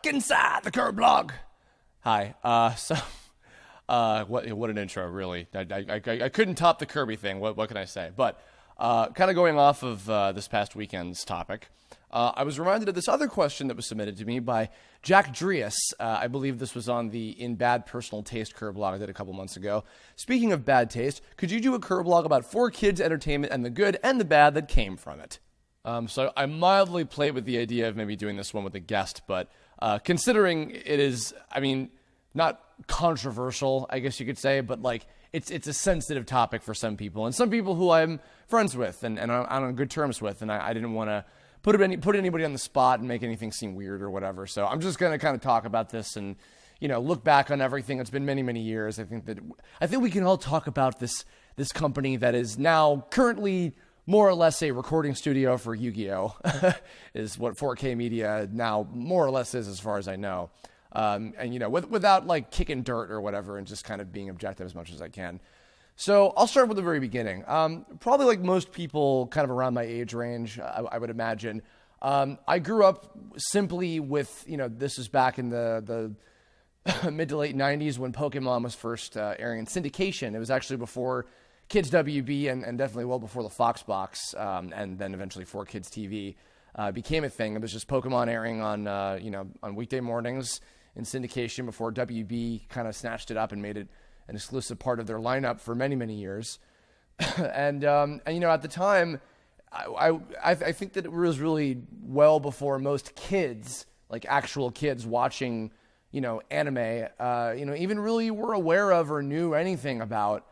Look inside the Kirblog. Hi. What an intro, really. I couldn't top the Kirby thing. What can I say? But kind of going off of this past weekend's topic, I was reminded of this other question that was submitted to me by Jack Dreas. I believe this was on the In Bad Personal Taste Kirblog I did a couple months ago. Speaking of bad taste, could you do a Kirblog about 4Kids entertainment and the good and the bad that came from it? So I mildly played with the idea of maybe doing this one with a guest, but considering it is, not controversial, I guess you could say, but like it's a sensitive topic for some people, and some people who I'm friends with and I'm on good terms with, and I didn't want to put anybody on the spot and make anything seem weird or whatever. So I'm just going to kind of talk about this and, look back on everything. It's been many, many years. I think we can all talk about this company that is now currently more or less a recording studio for Yu-Gi-Oh! Is what 4K Media now more or less is, as far as I know. Without like kicking dirt or whatever, and just kind of being objective as much as I can. So I'll start with the very beginning. Probably like most people kind of around my age range, I would imagine. I grew up simply with, this was back in the mid to late 90s when Pokemon was first airing in syndication. It was actually before Kids WB and definitely well before the Fox box, and then eventually 4Kids TV became a thing. It was just Pokemon airing on weekday mornings in syndication before WB kind of snatched it up and made it an exclusive part of their lineup for many, many years. and at the time, I think that it was really well before most kids, like actual kids watching, anime, even really were aware of or knew anything about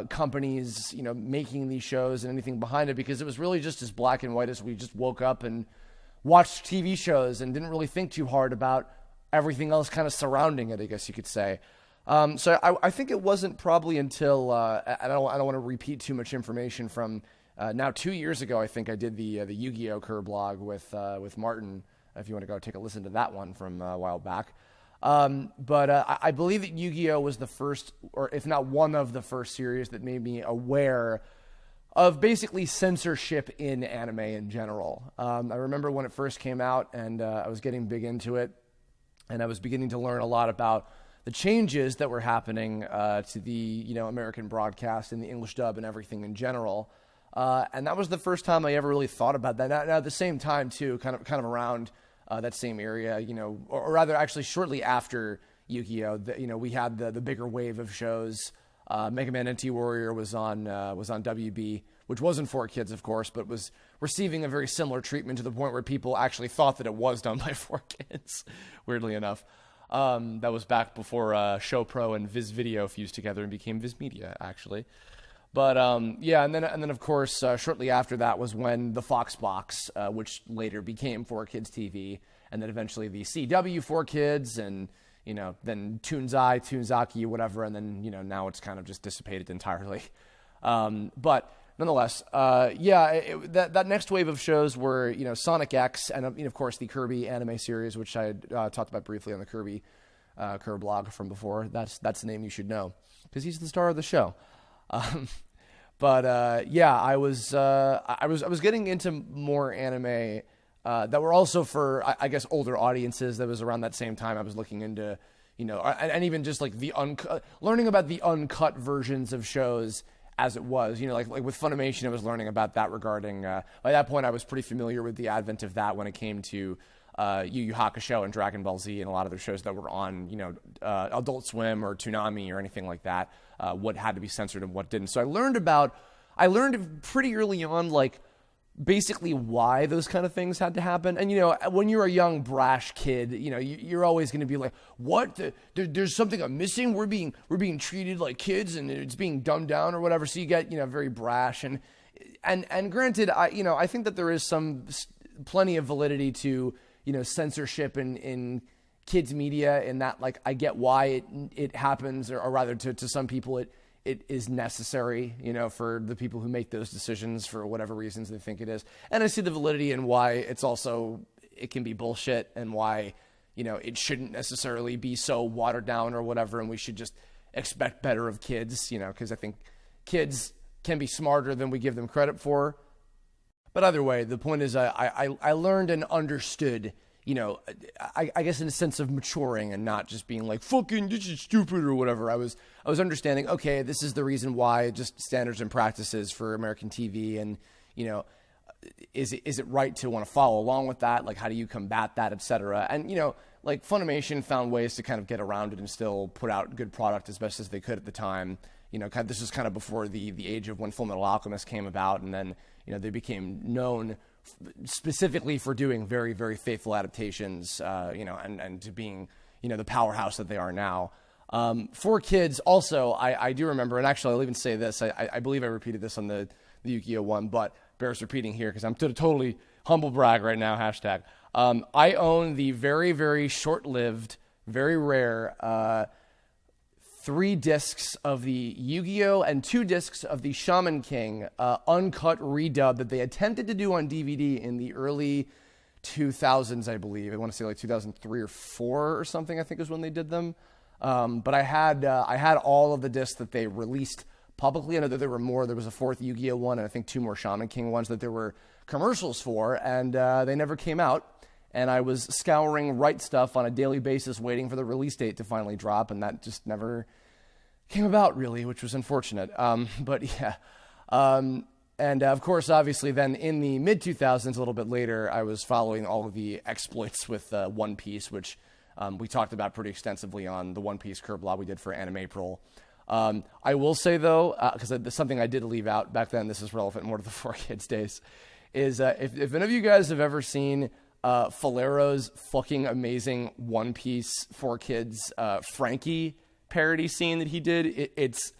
companies, making these shows and anything behind it, because it was really just as black and white as we just woke up and watched TV shows and didn't really think too hard about everything else kind of surrounding it, I guess you could say. So I think it wasn't probably until, I don't want to repeat too much information from now 2 years ago. I think I did the Yu-Gi-Oh! Kirblog with Martin, if you want to go take a listen to that one from a while back. But I believe that Yu-Gi-Oh! Was the first, or if not one of the first series that made me aware of basically censorship in anime in general. I remember when it first came out, and I was getting big into it, and I was beginning to learn a lot about the changes that were happening to the American broadcast and the English dub and everything in general. And that was the first time I ever really thought about that. Now at the same time too, kind of around that same area, or rather actually shortly after Yu-Gi-Oh! We had the bigger wave of shows. Mega Man NT Warrior was on WB, which wasn't 4Kids, of course, but was receiving a very similar treatment to the point where people actually thought that it was done by 4Kids, weirdly enough. That was back before ShowPro and Viz Video fused together and became Viz Media, actually. But and then of course shortly after that was when the Fox box, which later became 4Kids TV, and then eventually the CW 4Kids, and then Toonzai, Toonzaki, whatever, and then now it's kind of just dissipated entirely. But nonetheless, that next wave of shows were Sonic X, and of course the Kirby anime series, which I had talked about briefly on the Kirby Kirblog from before. That's the name you should know, because he's the star of the show. I was getting into more anime that were also for I guess older audiences. That was around that same time I was looking into and even just like learning about the uncut versions of shows as it was, like with Funimation, I was learning about that regarding, by that point I was pretty familiar with the advent of that when it came to Yu Yu Hakusho and Dragon Ball Z and a lot of their shows that were on, Adult Swim or Toonami or anything like that, what had to be censored and what didn't. So I learned pretty early on, like, basically why those kind of things had to happen. And, when you're a young, brash kid, you're always going to be like, what? There's something I'm missing? We're being treated like kids and it's being dumbed down or whatever. So you get, very brash. And granted, I think that there is plenty of validity to, censorship in kids media, in that, like, I get why it happens, or rather to some people it is necessary, for the people who make those decisions for whatever reasons they think it is. And I see the validity in why it can be bullshit, and why, it shouldn't necessarily be so watered down or whatever, and we should just expect better of kids, because I think kids can be smarter than we give them credit for. But either way, the point is I learned and understood, I guess in a sense of maturing and not just being like, fucking, this is stupid or whatever. I was understanding, okay, this is the reason why, just standards and practices for American TV, and, is it right to want to follow along with that? Like, how do you combat that, et cetera? And, like Funimation found ways to kind of get around it and still put out good product as best as they could at the time. This was kind of before the age of when Fullmetal Alchemist came about, and then, they became known specifically for doing very, very faithful adaptations, and to being, the powerhouse that they are now. For kids, also, I do remember, and actually I'll even say this, I believe I repeated this on the Yu-Gi-Oh! One, but bears repeating here because I'm totally humble brag right now, hashtag. I own the very, very short-lived, very rare 3 discs of the Yu-Gi-Oh! And 2 discs of the Shaman King uncut redub that they attempted to do on DVD in the early 2000s, I believe. I want to say like 2003 or 4 or something, I think is when they did them. But I had all of the discs that they released publicly. I know that there were more. There was a 4th Yu-Gi-Oh! One, and I think 2 more Shaman King ones that there were commercials for, and they never came out. And I was scouring Right Stuff on a daily basis, waiting for the release date to finally drop, and that just never came about, really, which was unfortunate. But yeah. And of course, obviously, then in the mid-2000s, a little bit later, I was following all of the exploits with One Piece, which we talked about pretty extensively on the One Piece Kirblog we did for Anime April. I will say, though, because there's something I did leave out back then, this is relevant more to the 4Kids days, is if any of you guys have ever seen Falero's fucking amazing One Piece 4Kids Frankie parody scene that he did, it's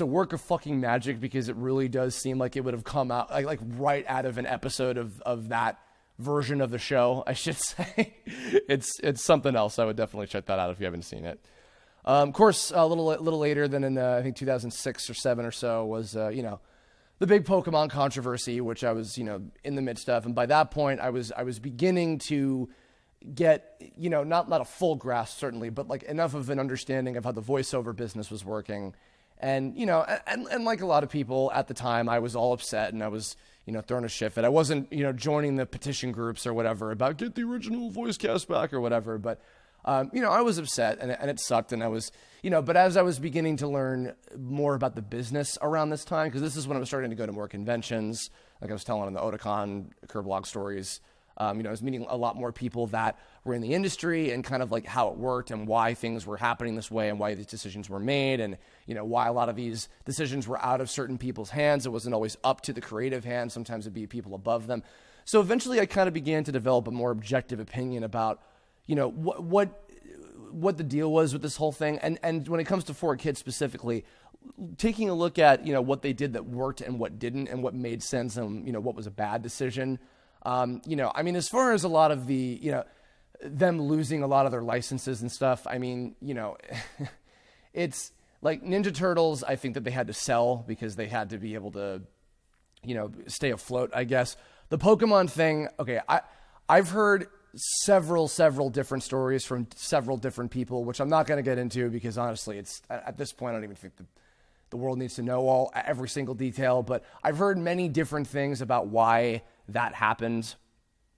a work of fucking magic, because it really does seem like it would have come out like right out of an episode of that version of the show, I should say. It's something else. I would definitely check that out if you haven't seen it. Of course, a little later than in I think 2006 or 7 or so was the big Pokemon controversy, which I was in the midst of, and by that point I was beginning to get not a full grasp certainly, but like enough of an understanding of how the voiceover business was working, and and like a lot of people at the time, I was all upset and I was throwing a shit fit. I wasn't joining the petition groups or whatever about get the original voice cast back or whatever, but I was upset and it sucked, and I was, but as I was beginning to learn more about the business around this time, because this is when I was starting to go to more conventions, like I was telling on the Otakon Kirblog stories, I was meeting a lot more people that were in the industry and kind of like how it worked and why things were happening this way and why these decisions were made, and, why a lot of these decisions were out of certain people's hands. It wasn't always up to the creative hand. Sometimes it'd be people above them. So eventually I kind of began to develop a more objective opinion about what the deal was with this whole thing, and when it comes to 4Kids specifically, taking a look at what they did that worked and what didn't, and what made sense and what was a bad decision. As far as a lot of the them losing a lot of their licenses and stuff, it's like Ninja Turtles. I think that they had to sell because they had to be able to stay afloat, I guess. The Pokemon thing, okay, I've heard several different stories from several different people, which I'm not going to get into because honestly, it's at this point I don't even think the world needs to know every single detail. But I've heard many different things about why that happened.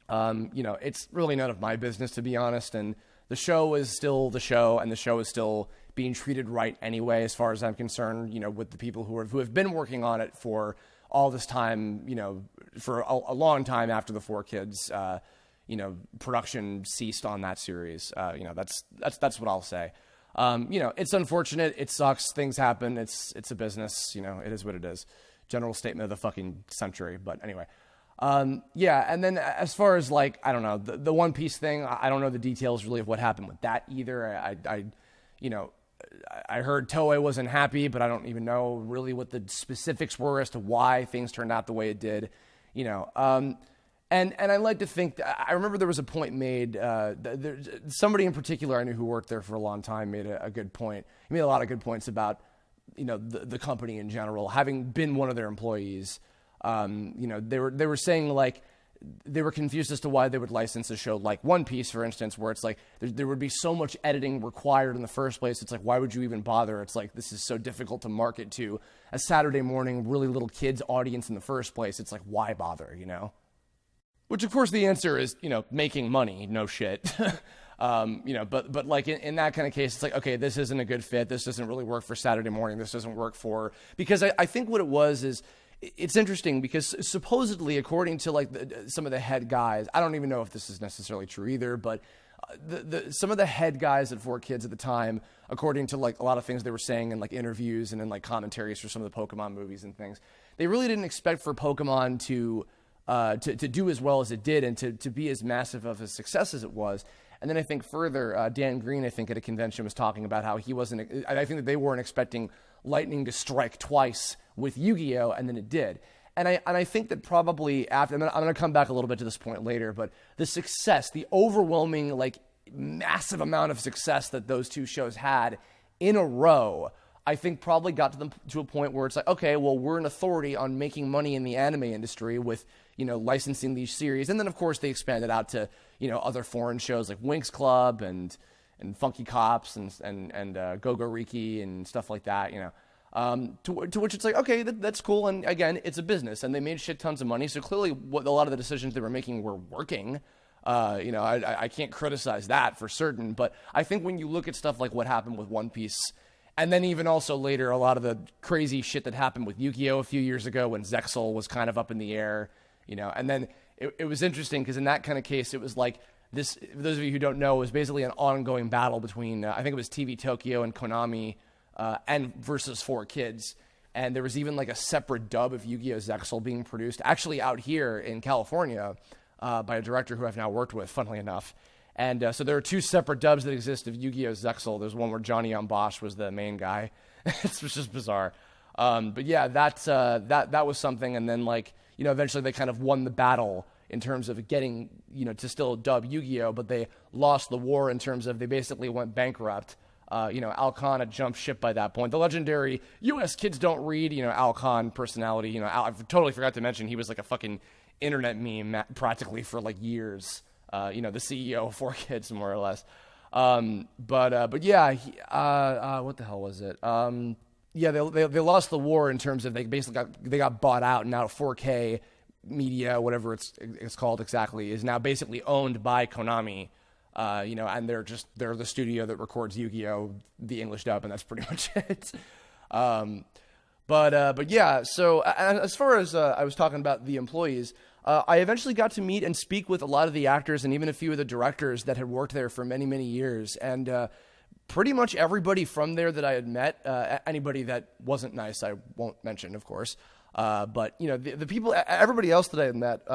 It's really none of my business, to be honest. And the show is still the show, and the show is still being treated right anyway, as far as I'm concerned. With the people who have been working on it for all this time, for a long time after the 4Kids. Production ceased on that series. That's what I'll say. It's unfortunate. It sucks. Things happen. It's a business. It is what it is. General statement of the fucking century. But anyway, yeah. And then as far as like, I don't know, the One Piece thing, I don't know the details really of what happened with that either. I heard Toei wasn't happy, but I don't even know really what the specifics were as to why things turned out the way it did. And I like to think, I remember there was a point made, somebody in particular I knew who worked there for a long time made a good point. He made a lot of good points about, the company in general, having been one of their employees. They were saying like, they were confused as to why they would license a show like One Piece, for instance, where it's like, there would be so much editing required in the first place. It's like, why would you even bother? It's like, this is so difficult to market to a Saturday morning, really little kids audience in the first place. It's like, why bother, Which, of course, the answer is, making money. No shit. But like in that kind of case, it's like, okay, this isn't a good fit. This doesn't really work for Saturday morning. This doesn't work because I think what it was is, it's interesting because supposedly, according to like some of the head guys, I don't even know if this is necessarily true either, but some of the head guys at 4Kids at the time, according to like a lot of things they were saying in like interviews and in like commentaries for some of the Pokemon movies and things, they really didn't expect for Pokemon to do as well as it did and to be as massive of a success as it was. And then I think further, Dan Green, I think at a convention was talking about how he wasn't, I think that they weren't expecting lightning to strike twice with Yu-Gi-Oh! And then it did. And I think that probably after, I'm going to come back a little bit to this point later, but the success, the overwhelming, like massive amount of success that those two shows had in a row, I think probably got to them to a point where it's like, okay, well, we're an authority on making money in the anime industry with, licensing these series. And then, of course, they expanded out to, other foreign shows like Winx Club and Funky Cops and Go-Go Riki and stuff like that, to which it's like, okay, that's cool. And again, it's a business and they made shit tons of money. So clearly a lot of the decisions they were making were working. I can't criticize that for certain. But I think when you look at stuff like what happened with One Piece, and then even also later, a lot of the crazy shit that happened with Yu-Gi-Oh! A few years ago when Zexal was kind of up in the air, and then it was interesting because in that kind of case, it was like this, for those of you who don't know, it was basically an ongoing battle between, I think it was TV Tokyo and Konami, and versus 4Kids. And there was even like a separate dub of Yu-Gi-Oh! Zexal being produced actually out here in California, by a director who I've now worked with, funnily enough. And so there are two separate dubs that exist of Yu-Gi-Oh! Zexal. There's one where Johnny Bosch was the main guy. It's just bizarre. But yeah, that was something. And then eventually they kind of won the battle in terms of getting, to still dub Yu-Gi-Oh! But they lost the war in terms of they basically went bankrupt. Al Khan had jumped ship by that point. The legendary U.S. kids don't read, Al Khan personality. I totally forgot to mention he was like a fucking internet meme practically for like years. The CEO of 4Kids, more or less. But yeah, what the hell was it? Yeah, they lost the war in terms of they basically got bought out, and now 4K Media, whatever it's called exactly, is now basically owned by Konami. And they're the studio that records Yu-Gi-Oh! The English dub, and that's pretty much it. But yeah, so as far as I was talking about the employees, I eventually got to meet and speak with a lot of the actors and even a few of the directors that had worked there for many, many years. And pretty much everybody from there that I had met, anybody that wasn't nice, I won't mention, of course. But, the people, everybody else that I had met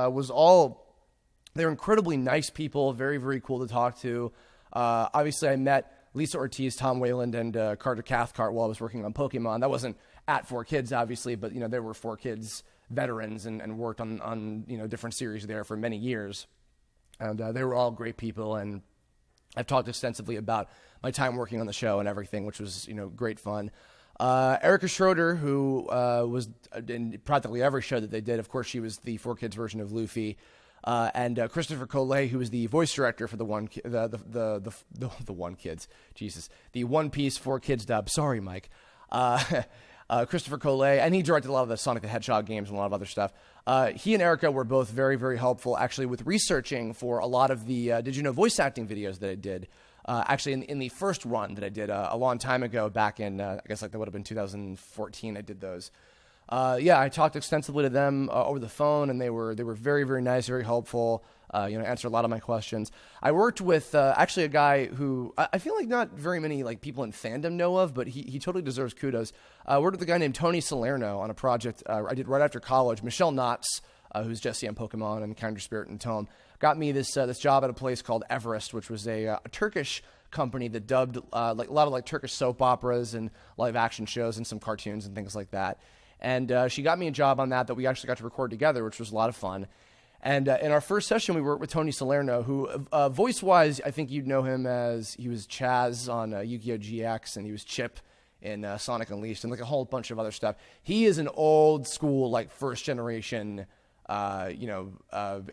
they're incredibly nice people, very, very cool to talk to. Obviously, I met Lisa Ortiz, Tom Wayland, and Carter Cathcart while I was working on Pokemon. That wasn't at 4Kids, obviously, but, they were 4Kids veterans and worked on different series there for many years. And they were all great people, and I've talked extensively about my time working on the show and everything, which was, great fun. Erica Schroeder, who was in practically every show that they did. Of course, she was the 4Kids version of Luffy. And Christopher Collet, who was the voice director for the One Kids, Jesus, the One Piece 4Kids dub. Sorry, Mike. Christopher Collet, and he directed a lot of the Sonic the Hedgehog games and a lot of other stuff. He and Erica were both very, very helpful, actually, with researching for a lot of the voice acting videos that I did. Actually, in the first run that I did a long time ago, back in, I guess that would have been 2014, I did those. Yeah, I talked extensively to them over the phone, and they were very, very nice, very helpful. Answered a lot of my questions. I worked with actually a guy who I feel like not very many people in fandom know of, but he totally deserves kudos. I worked with a guy named Tony Salerno on a project I did right after college. Michelle Knotts, who's Jessie on Pokemon and Kinder Spirit and Tome, got me this job at a place called Everest, which was a Turkish company that dubbed a lot of Turkish soap operas and live action shows and some cartoons and things like that. And she got me a job on that we actually got to record together, which was a lot of fun. And in our first session, we worked with Tony Salerno, who, voice-wise, I think you'd know him as, he was Chaz on Yu-Gi-Oh! GX, and he was Chip in Sonic Unleashed, and a whole bunch of other stuff. He is an old-school, first-generation, anime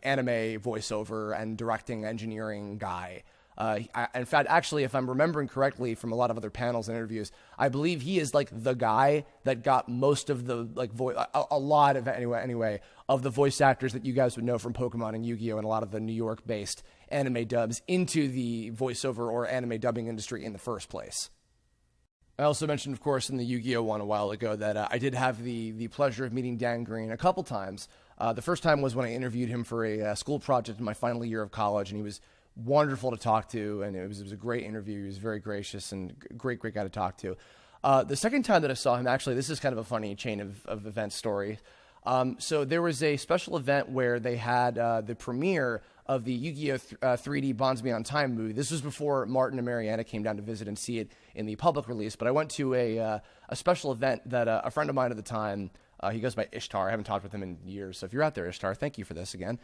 voiceover and directing engineering guy. In fact, actually, if I'm remembering correctly from a lot of other panels and interviews, I believe he is like the guy that got most of the like a lot of anyway of the voice actors that you guys would know from Pokemon and Yu-Gi-Oh! And a lot of the New York-based anime dubs into the voiceover or anime dubbing industry in the first place. I also mentioned, of course, in the Yu-Gi-Oh! One a while ago that I did have the pleasure of meeting Dan Green a couple times. The first time was when I interviewed him for a school project in my final year of college, and he was wonderful to talk to, and it was a great interview. He was very gracious and great guy to talk to. The second time that I saw him, actually, this is kind of a funny chain of events story. So there was a special event where they had the premiere of the Yu-Gi-Oh! 3D Bonds Beyond Time movie. This was before Martin and Mariana came down to visit and see it in the public release, but I went to a special event that a friend of mine at the time, he goes by Ishtar. I haven't talked with him in years, so if you're out there, Ishtar, thank you for this again.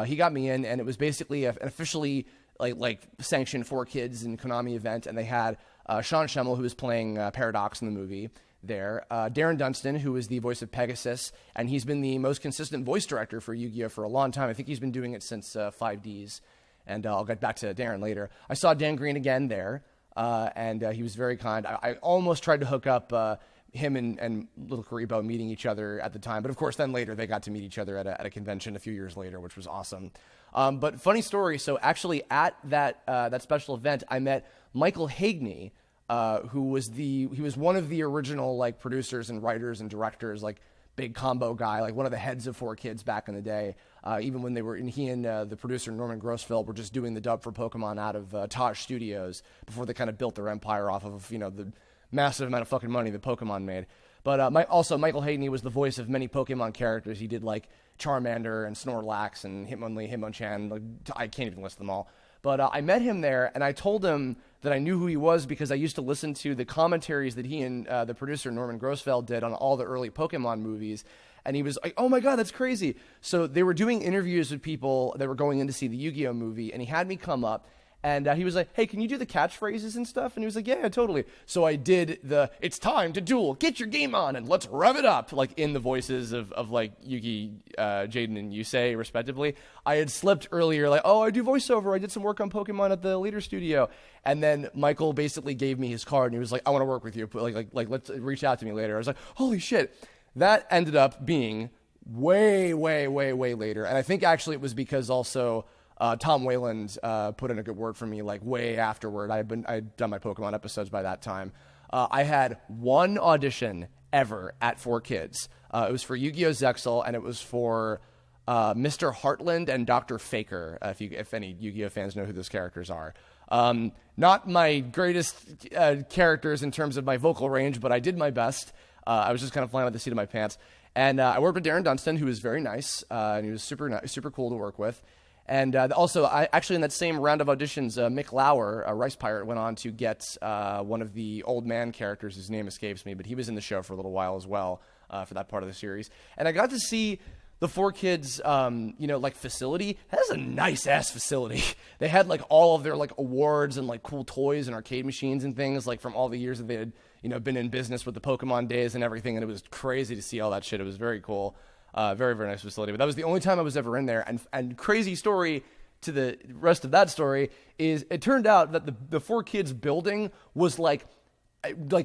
He got me in, and it was basically an officially like sanctioned for kids and Konami event, and they had Sean Schemmel, who was playing Paradox in the movie there, Darren Dunstan, who is the voice of Pegasus, and he's been the most consistent voice director for Yu-Gi-Oh! For a long time. I think he's been doing it since 5Ds, and I'll get back to Darren later. I saw Dan Green again there, and he was very kind. I almost tried to hook up him and Little Karibo meeting each other at the time, but of course then later they got to meet each other at a convention a few years later, which was awesome. But funny story, so actually at that special event, I met Michael Hagney, who was one of the original like producers and writers and directors, like big combo guy, like one of the heads of 4Kids back in the day. Even when he and the producer Norman Grossfeld were just doing the dub for Pokemon out of Taj Studios before they kind of built their empire off of the massive amount of fucking money that Pokemon made. But also Michael Hagney was the voice of many Pokemon characters. He did like Charmander and Snorlax and Hitmonlee, Hitmonchan. Like, I can't even list them all. But I met him there, and I told him that I knew who he was because I used to listen to the commentaries that he and the producer Norman Grossfeld did on all the early Pokemon movies. And he was like, oh my God, that's crazy. So they were doing interviews with people that were going in to see the Yu-Gi-Oh! Movie, and he had me come up. And he was like, hey, can you do the catchphrases and stuff? And he was like, yeah, totally. So I did it's time to duel, get your game on, and let's rev it up, like in the voices of like Yugi, Jaden, and Yusei, respectively. I had slipped earlier, like, oh, I do voiceover. I did some work on Pokemon at the Leader Studio. And then Michael basically gave me his card, and he was like, I want to work with you. Like let's reach out to me later. I was like, holy shit. That ended up being way later. And I think actually it was because also Tom Wayland put in a good word for me like way afterward. I'd done my Pokemon episodes by that time. I had one audition ever at 4Kids. It was for Yu-Gi-Oh! Zexal, and it was for Mr. Heartland and Dr. Faker, if any Yu-Gi-Oh! Fans know who those characters are. Not my greatest characters in terms of my vocal range, but I did my best. I was just kind of flying by the seat of my pants. And I worked with Darren Dunstan, who was very nice, and he was super cool to work with. And also, actually in that same round of auditions, Mick Lauer, a Rice Pirate, went on to get one of the old man characters whose name escapes me, but he was in the show for a little while as well for that part of the series. And I got to see the 4Kids, like facility. It has a nice ass facility. They had like all of their like awards and like cool toys and arcade machines and things like from all the years that they had been in business with the Pokemon days and everything. And it was crazy to see all that shit. It was very cool. Very nice facility. But that was the only time I was ever in there. And crazy story to the rest of that story is it turned out that the 4Kids building was like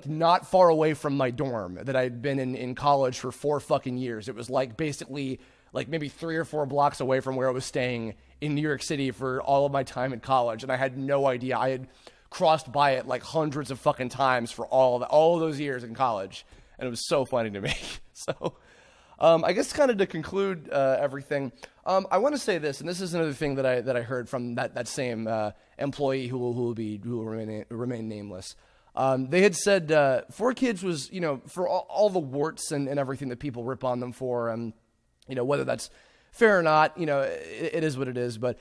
not far away from my dorm that I'd been in college for 4 fucking years. It was like basically like maybe 3 or 4 blocks away from where I was staying in New York City for all of my time in college. And I had no idea. I had crossed by it like hundreds of fucking times for all of those years in college. And it was so funny to me. So I guess kind of to conclude everything, I want to say this, and this is another thing that I heard from that same employee who will remain nameless. They had said 4Kids was, for all the warts and everything that people rip on them for, whether that's fair or not, it is what it is. But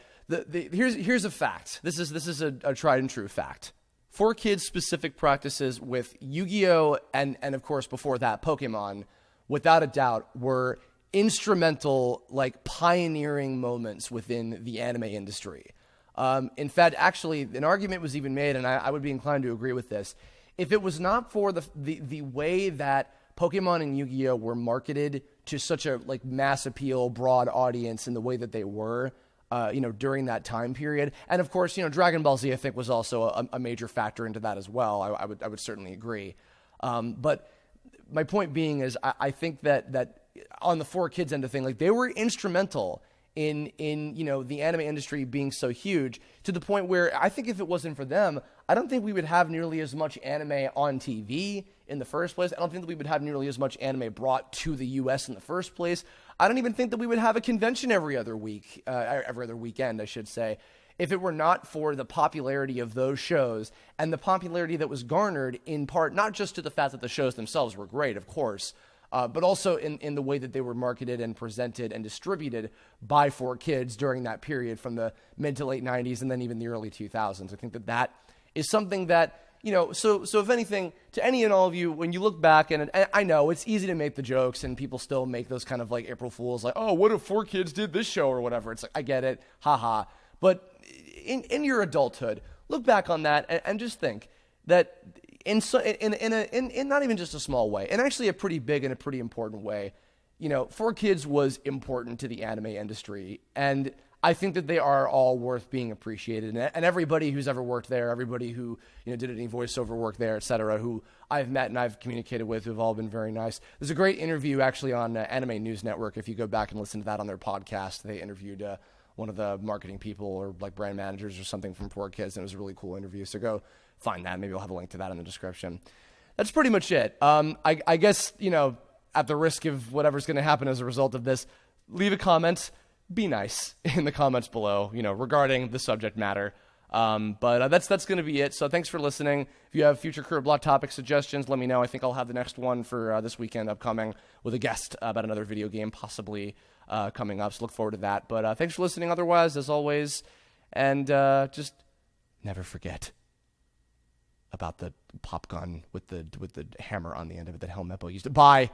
here's a fact. This is a tried and true fact. 4Kids specific practices with Yu-Gi-Oh! and of course before that Pokemon, without a doubt, were instrumental, like pioneering moments within the anime industry. In fact, actually, an argument was even made, and I would be inclined to agree with this. If it was not for the way that Pokemon and Yu-Gi-Oh! Were marketed to such a like mass appeal, broad audience in the way that they were, during that time period. And of course, Dragon Ball Z, I think, was also a major factor into that as well. I would certainly agree. But my point being is, I think that on the 4Kids end of thing, like, they were instrumental in the anime industry being so huge, to the point where I think if it wasn't for them, I don't think we would have nearly as much anime on TV in the first place. I don't think that we would have nearly as much anime brought to the U.S. in the first place. I don't even think that we would have a convention every other weekend, I should say, if it were not for the popularity of those shows, and the popularity that was garnered in part not just to the fact that the shows themselves were great, of course, but also in the way that they were marketed and presented and distributed by 4Kids during that period from the mid to late 90s and then even the early 2000s. I think that is something that, so if anything, to any and all of you, when you look back, and I know it's easy to make the jokes, and people still make those kind of like April Fools, like, oh, what if 4Kids did this show or whatever? It's like, I get it, haha. But in your adulthood, look back on that and just think that in not even just a small way, and actually a pretty big and a pretty important way, 4Kids was important to the anime industry, and I think that they are all worth being appreciated. And everybody who's ever worked there, everybody who did any voiceover work there, etc., who I've met and I've communicated with, who've all been very nice. There's a great interview actually on Anime News Network. If you go back and listen to that on their podcast, they interviewed one of the marketing people or like brand managers or something from 4Kids, and it was a really cool interview. So go find that. Maybe I'll have a link to that in the description. That's pretty much it. I guess, at the risk of whatever's going to happen as a result of this, leave a comment. Be nice in the comments below, regarding the subject matter. But that's going to be it. So thanks for listening. If you have future Kirblog topic suggestions, let me know. I think I'll have the next one for this weekend upcoming with a guest about another video game possibly coming up. So look forward to that. But thanks for listening otherwise, as always. And just never forget about the pop gun with the hammer on the end of it that Helmeppo used. Bye.